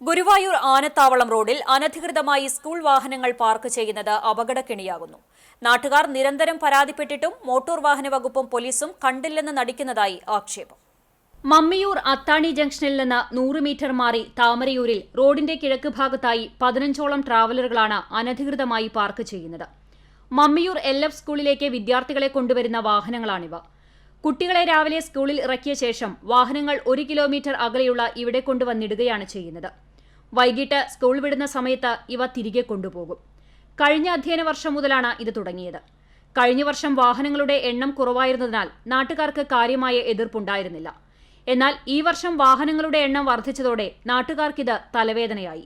ഗുരുവായൂർ ആനത്താവളം റോഡിൽ അനധികൃതമായി സ്കൂൾ വാഹനങ്ങൾ പാർക്ക് ചെയ്യുന്നത് അപകടക്കെണിയാകുന്നു. നാട്ടുകാർ നിരന്തരം പരാതിപ്പെട്ടിട്ടും മോട്ടോർ വാഹന വകുപ്പും പോലീസും കണ്ടില്ലെന്ന് നടിക്കുന്നതായി ആക്ഷേപം. മമ്മിയൂർ അത്താണി ജംഗ്ഷനിൽ നിന്ന് 100 മീറ്റർ മാറി താമരയൂരിൽ റോഡിന്റെ കിഴക്ക് ഭാഗത്തായി 15ഓളം ട്രാവലറുകളാണ് അനധികൃതമായി പാർക്ക് ചെയ്യുന്നത്. മമ്മിയൂർ LF സ്കൂളിലേക്ക് വിദ്യാർത്ഥികളെ കൊണ്ടുവരുന്ന വാഹനങ്ങളാണിവ. കുട്ടികളെ രാവിലെ സ്കൂളിൽ ഇറക്കിയ ശേഷം വാഹനങ്ങൾ 1 കിലോമീറ്റർ അകലെയുള്ള ഇവിടെ കൊണ്ടുവന്നിടുകയാണ് ചെയ്യുന്നത്. വൈകിട്ട് സ്കൂൾ വിടുന്ന സമയത്ത് ഇവ തിരികെ കൊണ്ടുപോകും. കഴിഞ്ഞ അധ്യയന വർഷം മുതലാണ് ഇത് തുടങ്ങിയത്. കഴിഞ്ഞ വർഷം വാഹനങ്ങളുടെ എണ്ണം കുറവായിരുന്നതിനാൽ നാട്ടുകാർക്ക് കാര്യമായ എതിർപ്പുണ്ടായിരുന്നില്ല. എന്നാൽ ഈ വർഷം വാഹനങ്ങളുടെ എണ്ണം വർദ്ധിച്ചതോടെ നാട്ടുകാർക്കിത് തലവേദനയായി.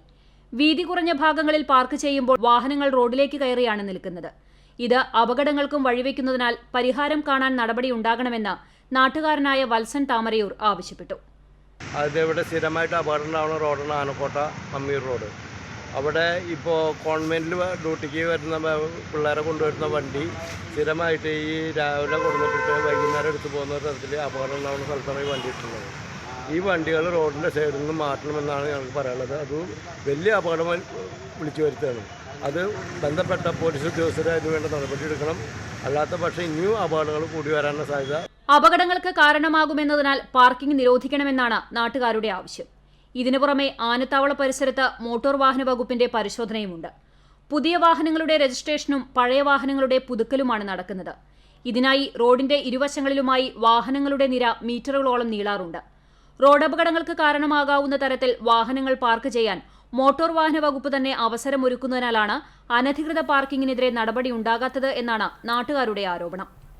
വീതി കുറഞ്ഞ ഭാഗങ്ങളിൽ പാർക്ക് ചെയ്യുമ്പോൾ വാഹനങ്ങൾ റോഡിലേക്ക് കയറിയാണ് നിൽക്കുന്നത്. ഇത് അപകടങ്ങൾക്കും വഴിവെക്കുന്നതിനാൽ പരിഹാരം കാണാൻ നടപടിയുണ്ടാകണമെന്ന് നാട്ടുകാരനായ വത്സൻ താമരയൂർ ആവശ്യപ്പെട്ടു. അതിവിടെ സ്ഥിരമായിട്ട് അപകടം ഉണ്ടാവുന്ന റോഡാണ് ആനക്കോട്ട മമ്മിയൂർ റോഡ്. അവിടെ ഇപ്പോൾ കോൺവെൻറ്റിൽ ഡ്യൂട്ടിക്ക് വരുന്ന പിള്ളേരെ കൊണ്ടുവരുന്ന വണ്ടി സ്ഥിരമായിട്ട് ഈ രാവിലെ കൊടുത്തിട്ട് വൈകുന്നേരം എടുത്തു പോകുന്ന തരത്തിൽ അപകടം ഉണ്ടാവുന്ന സ്ഥലത്താണ് ഈ വണ്ടി ഇട്ടുള്ളത്. ഈ വണ്ടികൾ റോഡിൻ്റെ സൈഡിൽ നിന്ന് മാറ്റണമെന്നാണ് ഞങ്ങൾക്ക് പറയാനുള്ളത്. അത് വലിയ അപകടം വിളിച്ചു വരുത്തുകയാണ്. അത് ബന്ധപ്പെട്ട പോലീസ് ഉദ്യോഗസ്ഥരെ അതിനുവേണ്ട നടപടിയെടുക്കണം. അല്ലാത്ത പക്ഷേ ഇനിയും അപകടങ്ങൾ കൂടി വരാനുള്ള സാധ്യത. അപകടങ്ങൾക്ക് കാരണമാകുമെന്നതിനാൽ പാർക്കിംഗ് നിരോധിക്കണമെന്നാണ് നാട്ടുകാരുടെ ആവശ്യം. ഇതിനു പുറമെ ആനത്താവള പരിസരത്ത് മോട്ടോർ വാഹന വകുപ്പിന്റെ പരിശോധനയുമുണ്ട്. പുതിയ വാഹനങ്ങളുടെ രജിസ്ട്രേഷനും പഴയ വാഹനങ്ങളുടെ പുതുക്കലുമാണ് നടക്കുന്നത്. ഇതിനായി റോഡിന്റെ ഇരുവശങ്ങളിലുമായി വാഹനങ്ങളുടെ നിര മീറ്ററുകളോളം നീളാറുണ്ട്. റോഡപകടങ്ങൾക്ക് കാരണമാകാവുന്ന തരത്തിൽ വാഹനങ്ങൾ പാർക്ക് ചെയ്യാൻ മോട്ടോർ വാഹന വകുപ്പ് തന്നെ അവസരമൊരുക്കുന്നതിനാലാണ് അനധികൃത പാർക്കിംഗിനെതിരെ നടപടിയുണ്ടാകാത്തത് എന്നാണ് നാട്ടുകാരുടെ ആരോപണം.